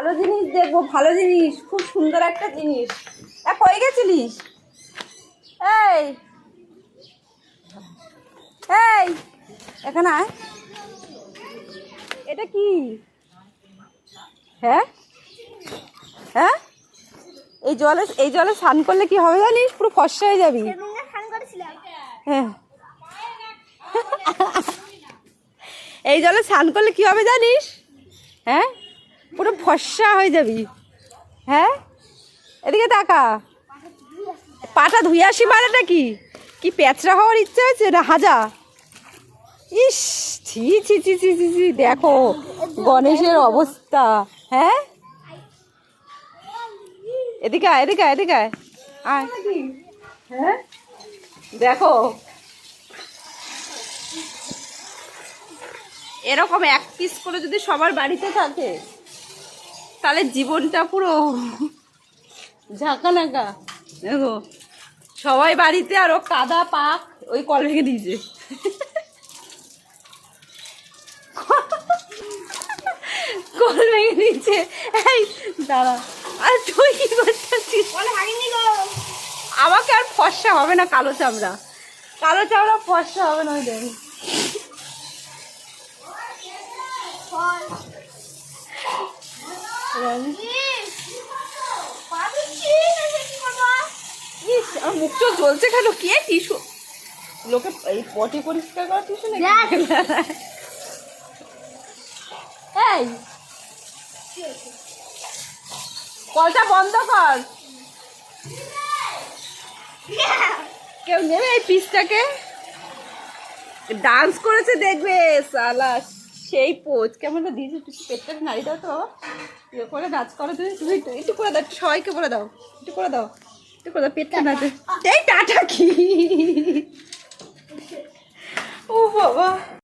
ভালো জিনিস দেখবো, ভালো জিনিস, খুব সুন্দর একটা জিনিস। কই গেছিলিস? এই এই এখানে আয়। এটা কি? হ্যাঁ হ্যাঁ, এই জলে স্নান করলে কি হবে জানিস? পুরো ফর্সা হয়ে যাবি। হ্যাঁ, এই জলে স্নান করলে কি হবে জানিস? হ্যাঁ, পুরো ফর্সা হয়ে যাবি। হ্যাঁ, এদিকে তাকা। পাটা ধুয়ে আসি মানেটা কি? কি পেঁচড়া হওয়ার ইচ্ছা হয়েছে না হাজা? ইস, ছি ছি ছি ছি ছি ছি, দেখো গণেশের অবস্থা। হ্যাঁ, এদিকে আয়, এদিকে আয়, এদিকে আয়। আয়। হ্যাঁ, দেখো এরকম এক পিস করে যদি সবার বাড়িতে থাকে তাহলে জীবনটা পুরো ঝাঁকানাকা। দেখো সবাই বাড়িতে, আর ও কাদা পাক ওই কল ভেঙে দিয়েছে। কল ভেঙে দিয়েছে। এই দাঁড়া, আর তুই কি করছিস? আমাকে আর ফর্সা হবে না, কালো চামড়া, কালো চামড়া ফর্সা হবে না। ওই দেখ ইস, আমার মুখ চোখ জ্বলছে কেন? কে টিস্যু? লোকে এই পটি পরিষ্কার করা টিস্যু নাকি? এই কলটা বন্ধ কর। কেউ নেবে এই পিসটাকে? ডান্স করেছে দেখবে সালা, সেই পোজ কেমন দিয়েছে। পেটটাকে নাড়ি দাও তো, ইয়ে করে নাচ করো তুমি। তুমি একটু করে দাও, সবাইকে বলে দাও, একটু করে দাও, একটু করে দাও, পেটটা নাচে। এই টাটা কি